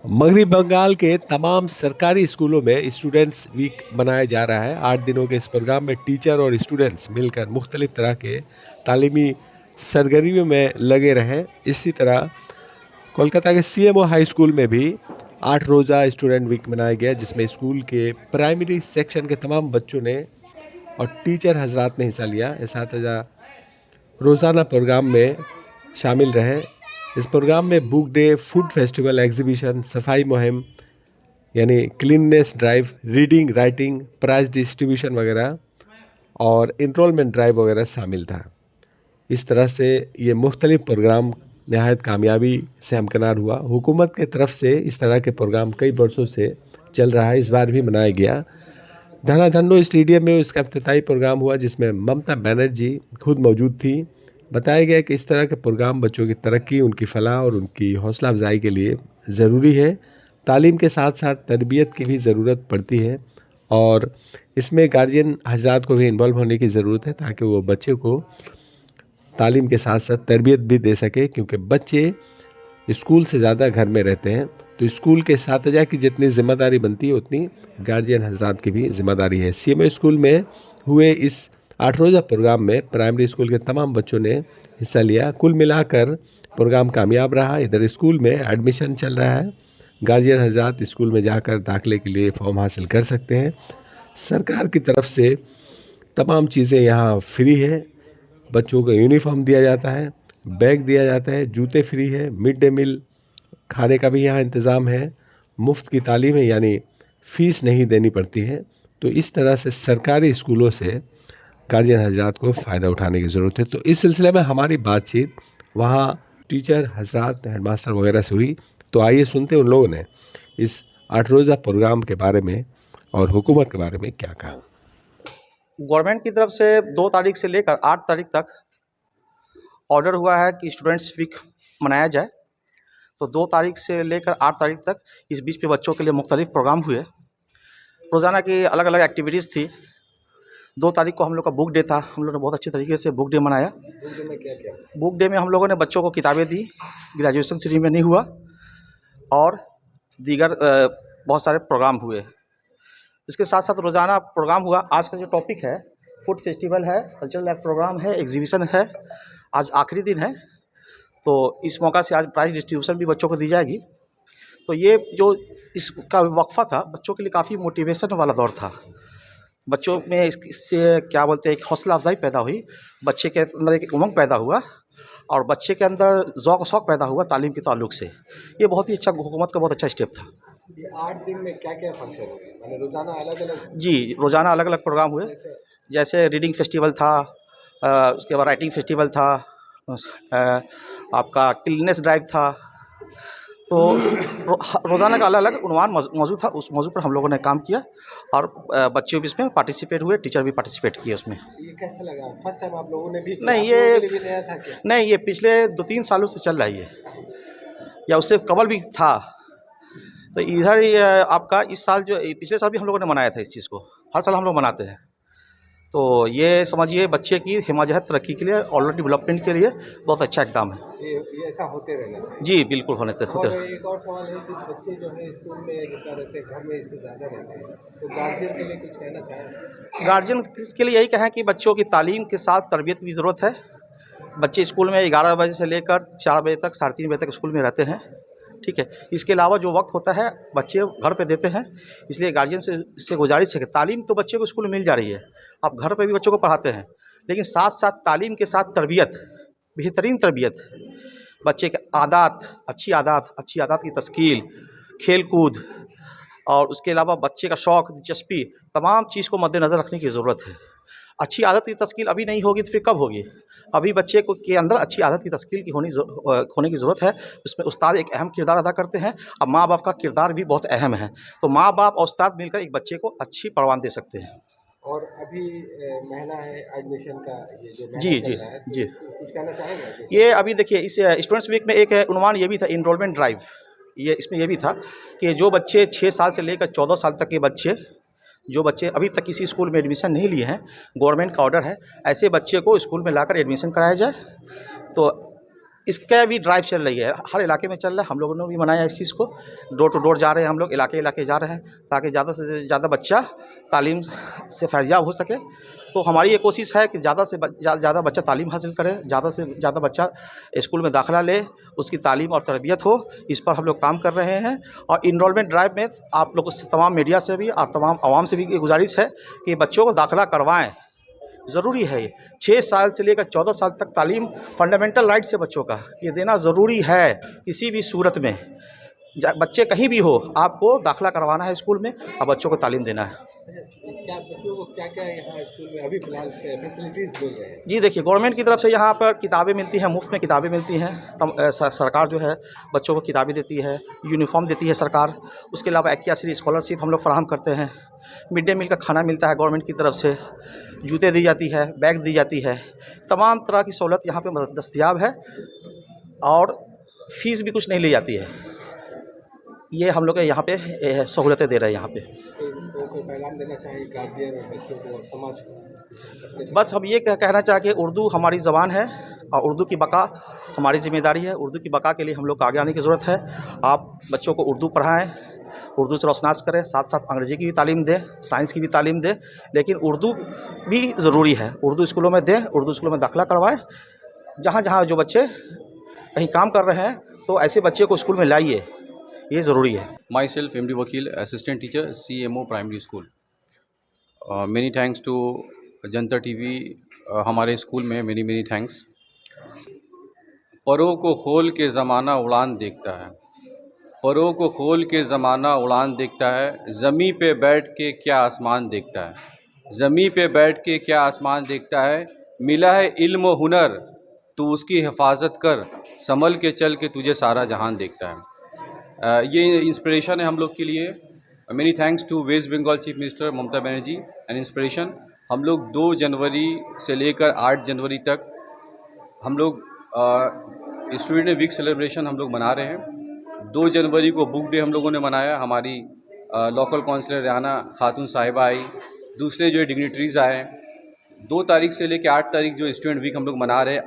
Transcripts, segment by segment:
मगरबी बंगाल के तमाम सरकारी स्कूलों में स्टूडेंट्स वीक मनाया जा रहा है। 8 दिनों के इस प्रोग्राम में टीचर और स्टूडेंट्स मिलकर मुख्तलिफ तरह के तालीमी सरगर्मियों में लगे रहें। इसी तरह कोलकाता के सीएमओ हाई स्कूल में भी 8 रोज़ा स्टूडेंट वीक मनाया गया, जिसमें स्कूल के प्राइमरी सेक्शन के तमाम बच्चों ने और टीचर हजरात ने हिस्सा लिया। इसातिज़ा रोज़ाना प्रोग्राम में शामिल रहे। इस प्रोग्राम में book day, food festival, exhibition, सफाई मुहिम यानी cleanness drive, reading, writing, prize distribution वगैरह और इनरोलमेंट ड्राइव वगैरह शामिल था। इस तरह से ये मुख्तलिफ प्रोग्राम नहायत कामयाबी से हमकिनार हुआ। हुकूमत के तरफ से इस तरह के प्रोग्राम कई वर्षों से चल रहा है, इस बार भी मनाया गया। धनाधन्नो स्टेडियम में इसका इफ्तिताई प्रोग्राम हुआ, जिसमें ममता बनर्जी खुद मौजूद थी। बताया गया कि इस तरह के प्रोग्राम बच्चों की तरक्की, उनकी फलाह और उनकी हौसला अफजाई के लिए ज़रूरी है। तालीम के साथ साथ तरबियत की भी ज़रूरत पड़ती है और इसमें गार्जियन हजरात को भी इन्वॉल्व होने की ज़रूरत है, ताकि वो बच्चे को तालीम के साथ साथ तरबियत भी दे सके, क्योंकि बच्चे स्कूल से ज़्यादा घर में रहते हैं। तो स्कूल के साथीज़ा की जितनी ज़िम्मेदारी बनती है, उतनी गार्जियन हजरात की भी ज़िम्मेदारी है। सीएमओ स्कूल में हुए इस 8 रोज़ा प्रोग्राम में प्राइमरी स्कूल के तमाम बच्चों ने हिस्सा लिया। कुल मिलाकर प्रोग्राम कामयाब रहा। इधर स्कूल में एडमिशन चल रहा है। गार्जियन हजरात स्कूल में जाकर दाखिले के लिए फॉर्म हासिल कर सकते हैं। सरकार की तरफ से तमाम चीज़ें यहाँ फ्री है। बच्चों को यूनिफॉर्म दिया जाता है, बैग दिया जाता है, जूते फ्री है, मिड डे मील खाने का भी यहाँ इंतज़ाम है, मुफ्त की तालीम है, यानी फ़ीस नहीं देनी पड़ती है। तो इस तरह से सरकारी स्कूलों से गार्जियन हजरात को फ़ायदा उठाने की ज़रूरत है। तो इस सिलसिले में हमारी बातचीत वहाँ टीचर हजरात, हेडमास्टर वगैरह से हुई। तो आइए सुनते उन लोगों ने इस 8 रोज़ा प्रोग्राम के बारे में और हुकूमत के बारे में क्या कहा। गवर्नमेंट की तरफ से 2 तारीख से लेकर 8 तारीख तक ऑर्डर हुआ है कि स्टूडेंट्स वीक मनाया जाए। तो 2 तारीख से लेकर 8 तारीख तक इस बीच पे बच्चों के लिए मुख्तलिफ प्रोग्राम हुए। रोज़ाना की अलग अलग एक्टिविटीज़ थी। 2 तारीख को हम लोग का बुक डे था। हम लोग ने बहुत अच्छी तरीके से बुक डे मनाया। बुक डे में क्या क्या? बुक डे में हम लोगों ने बच्चों को किताबें दी। ग्रेजुएशन सेरेमनी हुआ और दीगर बहुत सारे प्रोग्राम हुए। इसके साथ साथ रोज़ाना प्रोग्राम हुआ। आज का जो टॉपिक है, फूड फेस्टिवल है, कल्चरल लैब प्रोग्राम है, एग्जीबिशन है। आज आखिरी दिन है, तो इस मौका से आज प्राइज़ डिस्ट्रीब्यूशन भी बच्चों को दी जाएगी। तो ये जो इसका वक्फा था, बच्चों के लिए काफ़ी मोटिवेशन वाला दौर था। बच्चों में इससे क्या बोलते हैं, एक हौसला अफजाई पैदा हुई, बच्चे के अंदर एक उमंग पैदा हुआ और बच्चे के अंदर शौक पैदा हुआ तालीम के ताल्लुक से। ये बहुत ही अच्छा, हुकूमत का बहुत अच्छा स्टेप था। ये 8 दिन में क्या क्या फंक्शन हुए? माने रोज़ाना अलग-अलग? जी, रोज़ाना अलग अलग प्रोग्राम हुए। जैसे रीडिंग फेस्टिवल था, उसके बाद राइटिंग फेस्टिवल था, आपका क्लीननेस ड्राइव था। तो रोज़ाना का अलग अलग उन्वान मौजूद था। उस मौजू पर हम लोगों ने काम किया और बच्चे भी इसमें पार्टिसिपेट हुए, टीचर भी पार्टिसिपेट किए उसमें। ये कैसा लगा? फर्स्ट टाइम आप लोगों ने भी नहीं, आप लोगों के लिए भी नया था क्या? नहीं, ये पिछले 2-3 सालों से चल रहा है ये, या उससे कबल भी था। तो इधर ही आपका इस साल जो पिछले साल भी हम लोगों ने मनाया था इस चीज़ को। हर साल हम लोग मनाते हैं। तो ये समझिए बच्चे की हिमाजत तरक्की के लिए, ऑलराउंड डेवलपमेंट के लिए बहुत अच्छा इक़दाम है। ये ऐसा होते रहना चाहिए। जी, बिल्कुल होते और रहना। एक और सवाल है कि बच्चे जो है स्कूल में जितना रहते हैं, घर में इससे ज़्यादा रहते हैं, तो गार्जियन के लिए कुछ कहना चाहें? गार्जियन के लिए यही कहें कि बच्चों की तालीम के साथ तरबियत की ज़रूरत है। बच्चे स्कूल में 11 बजे से लेकर 4 बजे तक, 3:30 बजे तक स्कूल में रहते हैं, ठीक है। इसके अलावा जो वक्त होता है बच्चे घर पे देते हैं। इसलिए गार्जियन से गुजारिश है कि तालीम तो बच्चे को स्कूल में मिल जा रही है, आप घर पे भी बच्चों को पढ़ाते हैं, लेकिन साथ साथ तालीम के साथ तरबियत, बेहतरीन तरबियत, बच्चे के अच्छी आदत की तश्कील, खेल कूद और उसके अलावा बच्चे का शौक़, दिलचस्पी, तमाम चीज़ को मद्देनज़र रखने की ज़रूरत है। अच्छी आदत की तश्कील अभी नहीं होगी तो फिर कब होगी? अभी बच्चे को के अंदर अच्छी आदत की तश्कील की होने की ज़रूरत है। उसमें उस्ताद एक अहम किरदार अदा करते हैं और माँ बाप का किरदार भी बहुत अहम है। तो माँ बाप और उस्ताद मिलकर एक बच्चे को अच्छी परवान दे सकते हैं। और अभी महीना है एडमिशन का, ये जो महीना जी, चल जी, रहा है, जी। तो कुछ कहना चाहेंगे? ये अभी देखिए, इस स्टूडेंट्स वीक में एक उन्वान ये भी था, इनरोलमेंट ड्राइव। ये इसमें ये भी था कि जो बच्चे 6 साल से लेकर 14 साल तक के बच्चे, जो बच्चे अभी तक किसी स्कूल में एडमिशन नहीं लिए हैं, गवर्नमेंट का ऑर्डर है ऐसे बच्चे को स्कूल में लाकर एडमिशन कराया जाए। तो इसका भी ड्राइव चल रही है, हर इलाके में चल रहा है। हम लोगों ने भी मनाया इस चीज़ को, डोर टू डोर जा रहे हैं हम लोग, इलाके इलाके जा रहे हैं, ताकि ज़्यादा से ज़्यादा बच्चा तालीम से फैज़याब हो सके। तो हमारी ये कोशिश है कि ज़्यादा से ज़्यादा बच्चा तालीम हासिल करे, ज़्यादा से ज़्यादा बच्चा स्कूल में दाखिला ले, उसकी तालीम और तरबियत हो। इस पर हम लोग काम कर रहे हैं। और इनरोलमेंट ड्राइव में आप लोगों से, तमाम मीडिया से भी और तमाम आवाम से भी ये गुजारिश है कि बच्चों को दाखिला करवाएँ, ज़रूरी है ये। 6 साल से लेकर 14 साल तक तालीम फंडामेंटल राइट्स है बच्चों का, ये देना ज़रूरी है। किसी भी सूरत में बच्चे कहीं भी हो, आपको दाखिला करवाना है स्कूल में और बच्चों को तालीम देना है। क्या बच्चों को क्या क्या यहाँ स्कूल में अभी फिलहाल फैसिलिटीज़ मिल रहे हैं? जी देखिए, गवर्नमेंट की तरफ से यहाँ पर किताबें मिलती हैं, मुफ्त में किताबें मिलती हैं। सरकार जो है बच्चों को किताबें देती है, यूनिफॉर्म देती है सरकार। उसके अलावा 81 स्कॉलरशिप हम लोग फराहम करते हैं। मिड डे मील का खाना मिलता है गवर्नमेंट की तरफ से, जूते दी जाती है, बैग दी जाती है, तमाम तरह की सहूलत यहाँ पे दस्तयाब है। और फ़ीस भी कुछ नहीं ली जाती है। ये हम लोग के यहाँ पे सहूलतें दे रहे हैं यहाँ पे। कोई पैगाम देना चाहिए गार्जियन और बच्चों को और समाज को? बस हम ये कहना चाहें कि उर्दू हमारी ज़बान है और उर्दू की बका हमारी ज़िम्मेदारी है। उर्दू की बका के लिए हम लोग को आगे आने की ज़रूरत है। आप बच्चों को उर्दू पढ़ाएँ, उर्दू से रोशनास करें, साथ साथ अंग्रेज़ी की भी तालीम दें, साइंस की भी तालीम दें, लेकिन उर्दू भी ज़रूरी है। उर्दू स्कूलों में दें, उर्दू स्कूलों में दाखिला करवाएँ। जहाँ जहाँ जो बच्चे कहीं काम कर रहे हैं, तो ऐसे बच्चे को स्कूल में लाइए, ये ज़रूरी है। Myself, MD Vakil, Assistant Teacher, CMO Primary School. Many thanks to Janata TV, हमारे स्कूल में many थैंक्स। परों को खोल के ज़माना उड़ान देखता है, परों को खोल के ज़माना उड़ान देखता है, ज़मीं पे बैठ के क्या आसमान देखता है, ज़मीं पे बैठ के क्या आसमान देखता है। मिला है इल्म व हुनर, तू उसकी हिफाजत कर, संभल के चल के तुझे सारा जहान देखता है। ये इंस्पिरेशन है हम लोग के लिए। Many thanks to West Bengal chief minister Mamata Banerjee and inspiration. हम लोग 2 जनवरी से लेकर 8 जनवरी तक हम लोग स्टूडेंट वीक सेलिब्रेशन हम लोग मना रहे हैं। 2 जनवरी को बुक डे हम लोगों ने मनाया, हमारी लोकल काउंसिलर राना खातून साहिबा आई, दूसरे जो डिग्निटरीज़ आए। 2 तारीख से लेकर 8 तारीख जो स्टूडेंट वीक हम लोग मना रहे हैं।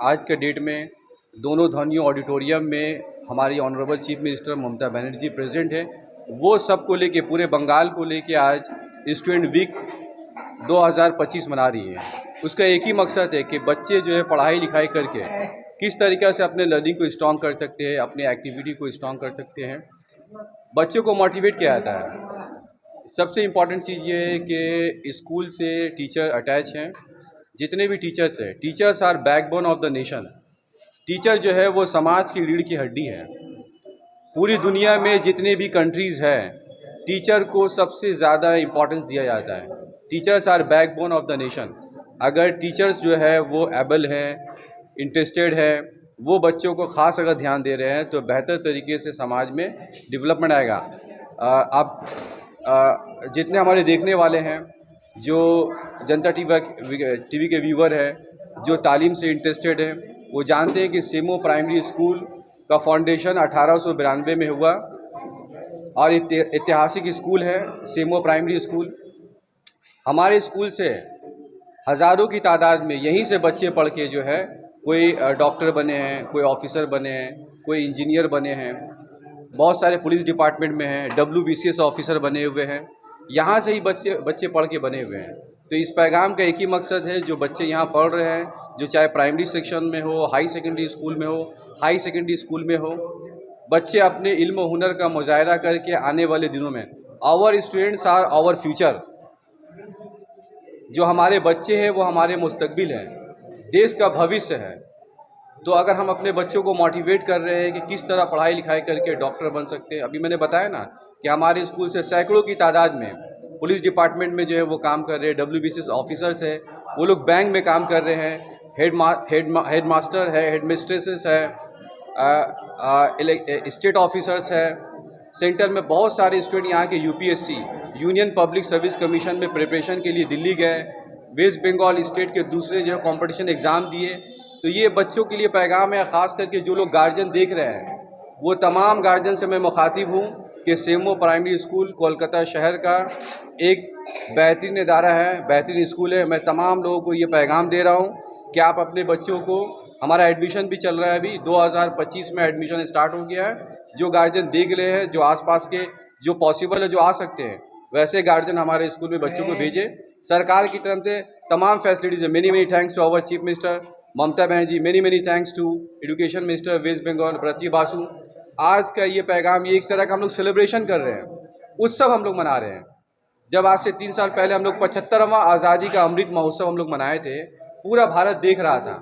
आज के डेट में दोनों ध्वनियों ऑडिटोरियम में हमारी honourable chief minister Mamata Banerjee present है। वो सबको लेके, पूरे बंगाल को लेके आज स्टूडेंट वीक 2025 मना रही है। उसका एक ही मकसद है कि बच्चे जो है पढ़ाई लिखाई करके किस तरीक़े से अपने लर्निंग को स्ट्रॉन्ग कर सकते हैं, अपने एक्टिविटी को स्ट्रॉन्ग कर सकते हैं। बच्चों को मोटिवेट किया जाता है। सबसे इम्पॉर्टेंट चीज़ ये है कि स्कूल से टीचर अटैच हैं। जितने भी टीचर्स हैं, teachers are backbone of the nation. Teacher जो है वो समाज की रीढ़ की हड्डी है। पूरी दुनिया में जितने भी कंट्रीज़ हैं, टीचर को सबसे ज़्यादा इम्पोर्टेंस दिया जाता है। Teachers are backbone of the nation. अगर टीचर्स जो है वो एबल हैं, इंटरेस्टेड है, वो बच्चों को ख़ास अगर ध्यान दे रहे हैं, तो बेहतर तरीके से समाज में डेवलपमेंट आएगा। आप जितने हमारे देखने वाले हैं, जो जनता टीवी के व्यूवर हैं, जो तालीम से इंटरेस्टेड हैं, वो जानते हैं कि सेमो प्राइमरी स्कूल का फाउंडेशन 1892 में हुआ और ऐतिहासिक स्कूल है सेमो प्राइमरी स्कूल। हमारे स्कूल से हज़ारों की तादाद में यहीं से बच्चे पढ़ के जो है कोई डॉक्टर बने हैं, कोई ऑफिसर बने हैं, कोई इंजीनियर बने हैं, बहुत सारे पुलिस डिपार्टमेंट में हैं, WBCS ऑफिसर बने हुए हैं। यहाँ से ही बच्चे पढ़ के बने हुए हैं। तो इस पैगाम का एक ही मकसद है, जो बच्चे यहाँ पढ़ रहे हैं, जो चाहे प्राइमरी सेक्शन में हो, हाई सेकेंडरी स्कूल में हो, हाई सेकेंडरी स्कूल में हो, बच्चे अपने इल्म और हुनर का मुजाहिरा करके आने वाले दिनों में, our students are our future. जो हमारे बच्चे हैं वो हमारे मुस्तकबिल हैं, देश का भविष्य है। तो अगर हम अपने बच्चों को मोटिवेट कर रहे हैं कि किस तरह पढ़ाई लिखाई करके डॉक्टर बन सकते हैं, अभी मैंने बताया ना कि हमारे स्कूल से सैकड़ों की तादाद में पुलिस डिपार्टमेंट में जो है वो काम कर रहे हैं, WBCS ऑफिसर्स है, वो लोग बैंक में काम कर रहे हैं, हेड मास्टर है, हेड मिस्ट्रेसेस है, स्टेट ऑफिसर्स है। सेंटर में बहुत सारे स्टूडेंट यहाँ के UPSC union public service commission में प्रिपरेशन के लिए दिल्ली गए, वेस्ट बंगाल स्टेट के दूसरे जो है कॉम्पिटिशन एग्ज़ाम दिए। तो ये बच्चों के लिए पैगाम है, ख़ास करके जो लोग गार्जियन देख रहे हैं, वो तमाम गार्जियन से मैं मुखातिब हूँ कि सेमो प्राइमरी स्कूल कोलकाता शहर का एक बेहतरीन इदारा है, बेहतरीन स्कूल है। मैं तमाम लोगों को ये पैगाम दे रहा हूँ कि आप अपने बच्चों को हमारा एडमिशन भी चल रहा है, अभी 2025 में एडमिशन स्टार्ट हो गया है। जो गार्जियन देख रहे हैं, जो आसपास के जो पॉसिबल है, जो आ सकते हैं, वैसे गार्जियन हमारे स्कूल में बच्चों को भेजे। सरकार की तरफ से तमाम फैसिलिटीज़ है। Many thanks to our chief minister Mamata Banerjee, many thanks to education minister West Bengal Pratibha Basu. आज का ये पैगाम, ये एक तरह का हम लोग सेलिब्रेशन कर रहे हैं, उत्सव हम लोग मना रहे हैं। जब आज से 3 साल पहले हम लोग 75वां आज़ादी का अमृत महोत्सव हम लोग मनाए थे, पूरा भारत देख रहा था।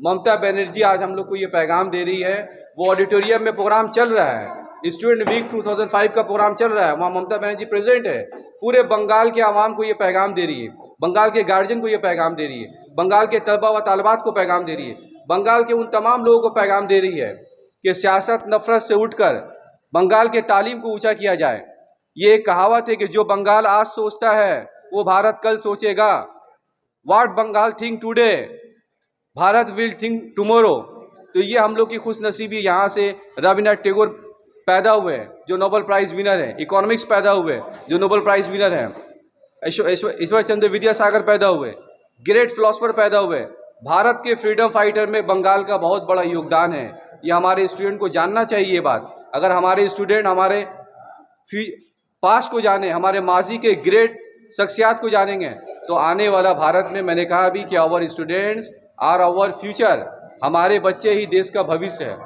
ममता बनर्जी आज हम लोग को ये पैगाम दे रही है। वो ऑडिटोरियम में प्रोग्राम चल रहा है, स्टूडेंट वीक 2005 का प्रोग्राम चल रहा है, वहाँ ममता बनर्जी प्रेजेंट है। पूरे बंगाल के आवाम को ये पैगाम दे रही है, बंगाल के गार्जियन को ये पैगाम दे रही है, बंगाल के तलबा व तालबात को पैगाम दे रही है, बंगाल के उन तमाम लोगों को पैगाम दे रही है कि सियासत नफरत से उठकर बंगाल के तालीम को ऊँचा किया जाए। ये एक कहावत है कि जो बंगाल आज सोचता है वो भारत कल सोचेगा। What Bengal think today, Bharat will think tomorrow. तो ये हम लोग की खुशनसीबी, यहाँ से रविन्द्रनाथ टैगोर पैदा हुए जो नोबेल प्राइज़ विनर हैं, इकोनॉमिक्स पैदा हुए जो नोबेल प्राइज़ विनर हैं, ईश्वर चंद्र विद्यासागर पैदा हुए, ग्रेट फिलोसफर पैदा हुए। भारत के फ्रीडम फाइटर में बंगाल का बहुत बड़ा योगदान है। ये हमारे स्टूडेंट को जानना चाहिए ये बात। अगर हमारे स्टूडेंट हमारे पास्ट को जाने, हमारे माजी के ग्रेट शख्सियात को जानेंगे, तो आने वाला भारत में, मैंने कहा भी कि our students are our future, हमारे बच्चे ही देश का भविष्य है।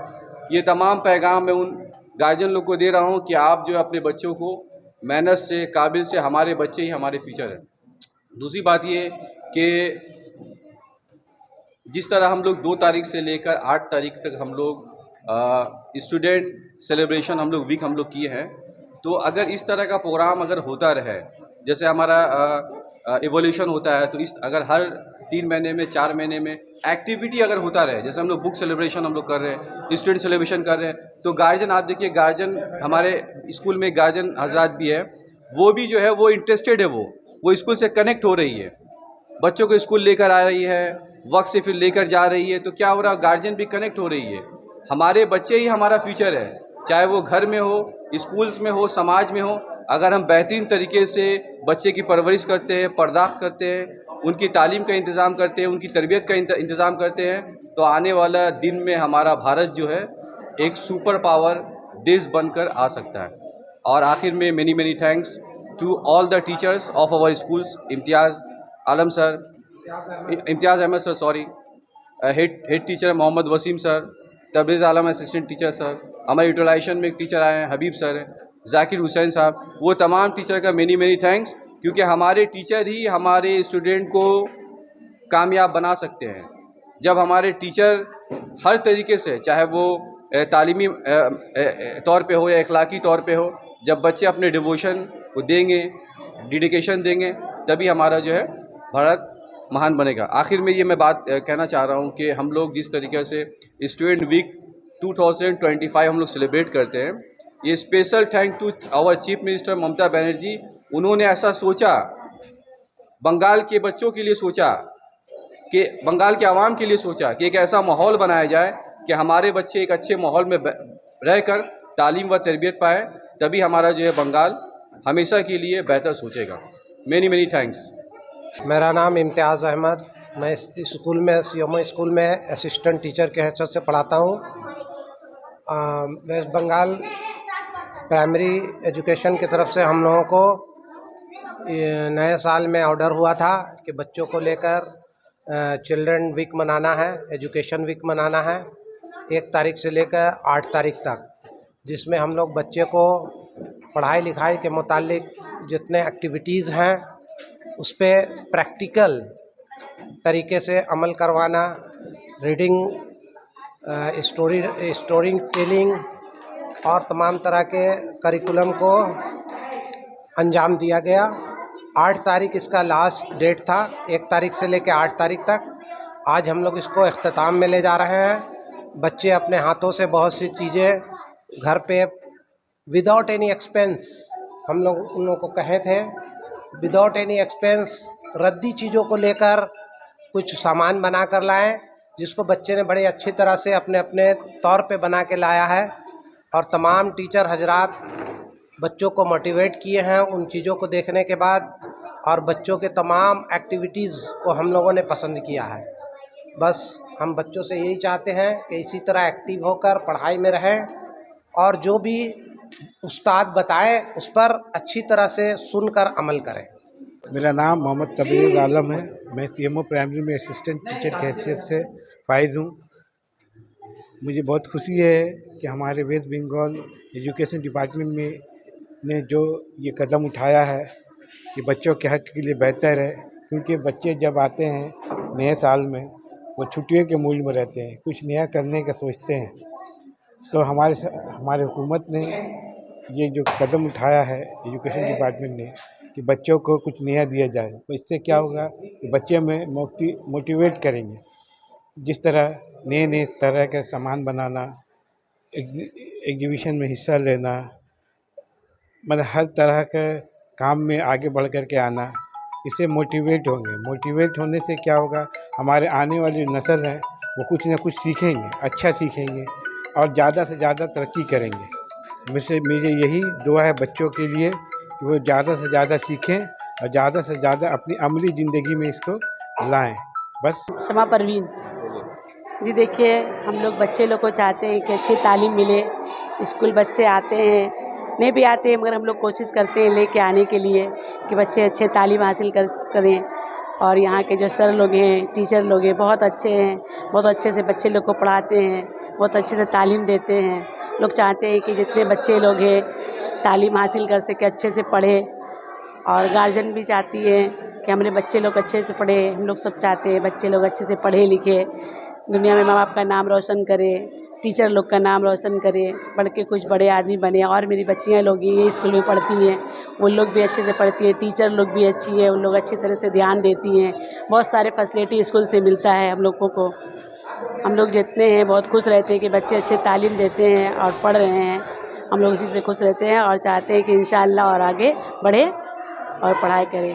ये तमाम पैगाम मैं उन गार्जियन लोग को दे रहा हूँ कि आप जो अपने बच्चों को मेहनत से, काबिल से, हमारे बच्चे ही हमारे फ्यूचर है। दूसरी बात ये कि जिस तरह हम लोग 2 तारीख से लेकर 8 तारीख तक हम लोग स्टूडेंट सेलिब्रेशन हम लोग वीक हम लोग किए हैं, तो अगर इस तरह का प्रोग्राम अगर होता रहे, जैसे हमारा इवोल्यूशन होता है, तो इस अगर हर 3 महीने में, 4 महीने में एक्टिविटी अगर होता रहे, जैसे हम लोग बुक सेलिब्रेशन हम लोग कर रहे हैं, स्टूडेंट सेलिब्रेशन कर रहे हैं, तो गार्जियन, आप देखिए गार्जियन हमारे स्कूल में गार्जियन हजरात भी है, वो भी जो है वो इंटरेस्टेड है, वो स्कूल से कनेक्ट हो रही है, बच्चों को स्कूल लेकर आ रही है, वक्त से फिर लेकर जा रही है। तो क्या हो रहा, गार्जियन भी कनेक्ट हो रही है। हमारे बच्चे ही हमारा फ्यूचर है, चाहे वो घर में हो, स्कूल्स में हो, समाज में हो। अगर हम बेहतरीन तरीके से बच्चे की परवरिश करते हैं, पर्दाख्त करते हैं, उनकी तालीम का इंतज़ाम करते हैं, उनकी तरबियत का इंतज़ाम करते हैं, तो आने वाला दिन में हमारा भारत जो है एक सुपर पावर देश बनकर आ सकता है। और आखिर में many thanks to all the teachers of our schools, Imtiaz Ahmed sir, sorry, head teacher Mohammad Wasim sir, Tabrez Alam assistant teacher sir, हमारे यूटिलाइजेशन में एक टीचर आए हैं हबीब सर, जाकिर हुसैन साहब, वो तमाम टीचर का मेनी थैंक्स, क्योंकि हमारे टीचर ही हमारे स्टूडेंट को कामयाब बना सकते हैं। जब हमारे टीचर हर तरीके से, चाहे वो तालीमी तौर पे हो या इखलाकी तौर पे हो, जब बच्चे अपने डिवोशन को देंगे, डेडिकेशन देंगे, तभी हमारा जो है भारत महान बनेगा। आखिर में ये मैं बात कहना चाह रहा हूँ कि हम लोग जिस तरीके से स्टूडेंट वीक 2025 हम लोग सेलिब्रेट करते हैं, ये special thank to our chief minister Mamata Banerjee. उन्होंने ऐसा सोचा, बंगाल के बच्चों के लिए सोचा, कि बंगाल के आवाम के लिए सोचा कि एक ऐसा माहौल बनाया जाए कि हमारे बच्चे एक अच्छे माहौल में रहकर तालीम व तरबियत पाए, तभी हमारा जो है बंगाल हमेशा के लिए बेहतर सोचेगा। Many thanks. मेरा नाम इम्तियाज़ अहमद, मैं इस स्कूल में, सीएमओ स्कूल में असिस्टेंट टीचर के हैसियत से पढ़ाता हूँ। वेस्ट बंगाल प्राइमरी एजुकेशन की तरफ से हम लोगों को नए साल में ऑर्डर हुआ था कि बच्चों को लेकर चिल्ड्रन वीक मनाना है, एजुकेशन वीक मनाना है 1 तारीख से लेकर 8 तारीख तक, जिसमें हम लोग बच्चे को पढ़ाई लिखाई के मुतालिक जितने एक्टिविटीज़ हैं उस पर प्रैक्टिकल तरीके से अमल करवाना, रीडिंग, स्टोरी टेलिंग और तमाम तरह के करिकुलम को अंजाम दिया गया। 8 तारीख इसका लास्ट डेट था, 1 तारीख से लेकर 8 तारीख तक। आज हम लोग इसको इख्तिताम में ले जा रहे हैं। बच्चे अपने हाथों से बहुत सी चीज़ें घर पे विदाउट एनी एक्सपेंस, हम लोग उन लोगों को कहे थे, विदाउट एनी एक्सपेंस रद्दी चीज़ों को लेकर कुछ सामान बना कर लाएँ, जिसको बच्चे ने बड़े अच्छी तरह से अपने अपने तौर पे बना के लाया है। और तमाम टीचर हजरात बच्चों को मोटिवेट किए हैं उन चीज़ों को देखने के बाद, और बच्चों के तमाम एक्टिविटीज़ को हम लोगों ने पसंद किया है। बस हम बच्चों से यही चाहते हैं कि इसी तरह एक्टिव होकर पढ़ाई में रहें और जो भी उस्ताद बताए उस पर अच्छी तरह से सुनकर अमल करें। मेरा नाम मोहम्मद तबरीर आलम है। मैं सीएमओ प्राइमरी में असिस्टेंट टीचर की हैसियत से फाइज हूँ। मुझे बहुत खुशी है कि हमारे वेस्ट बंगाल एजुकेशन डिपार्टमेंट में ने जो ये कदम उठाया है कि बच्चों के हक़ के लिए बेहतर है, क्योंकि बच्चे जब आते हैं नए साल में वो छुट्टियों के मूड में रहते हैं, कुछ नया करने का सोचते हैं। तो हमारे हुकूमत ने ये जो कदम उठाया है एजुकेशन डिपार्टमेंट ने कि बच्चों को कुछ नया दिया जाए, तो इससे क्या होगा कि बच्चे में मोटिवेट करेंगे। जिस तरह नए नए तरह के सामान बनाना, एग्जीबिशन में हिस्सा लेना, मतलब हर तरह के काम में आगे बढ़ कर के आना, इससे मोटिवेट होंगे। मोटिवेट होने से क्या होगा, हमारे आने वाली नस्ल है वो कुछ ना कुछ सीखेंगे, अच्छा सीखेंगे और ज़्यादा से ज़्यादा तरक्की करेंगे। मेरी यही दुआ है बच्चों के लिए कि वो ज़्यादा से ज़्यादा सीखें और ज़्यादा से ज़्यादा अपनी अमली ज़िंदगी में इसको लाएं। बस। शमा परवीन जी, देखिए हम लोग बच्चे लोग को चाहते हैं कि अच्छी तालीम मिले। स्कूल बच्चे आते हैं, नहीं भी आते हैं, मगर हम लोग कोशिश करते हैं लेके आने के लिए कि बच्चे अच्छे तालीम हासिल करें। और यहाँ के जो सर लोग हैं, टीचर लोग हैं, बहुत अच्छे हैं, बहुत अच्छे से बच्चे लोग को पढ़ाते हैं, बहुत अच्छे से तालीम देते हैं। लोग चाहते हैं कि जितने बच्चे लोग हैं तालीम हासिल कर सके, अच्छे से पढ़े। और गार्जियन भी चाहती है कि हमारे बच्चे लोग अच्छे से पढ़े। हम लोग सब चाहते हैं बच्चे लोग अच्छे से पढ़े लिखे, दुनिया में माँ बाप का नाम रोशन करें, टीचर लोग का नाम रोशन करें, पढ़ के कुछ बड़े आदमी बने। और मेरी बच्चियाँ लोग ये स्कूल में पढ़ती हैं, वो लोग भी अच्छे से पढ़ती हैं, टीचर लोग भी अच्छी है, उन लोग अच्छी तरह से ध्यान देती हैं। बहुत सारे फैसिलिटी स्कूल से मिलता है हम लोगों को। हम लोग जितने हैं बहुत खुश रहते हैं कि बच्चे अच्छे तालीम देते हैं और पढ़ रहे हैं। हम लोग इसी से खुश रहते हैं और चाहते हैं कि इंशाअल्लाह और आगे बढ़े और पढ़ाई करें।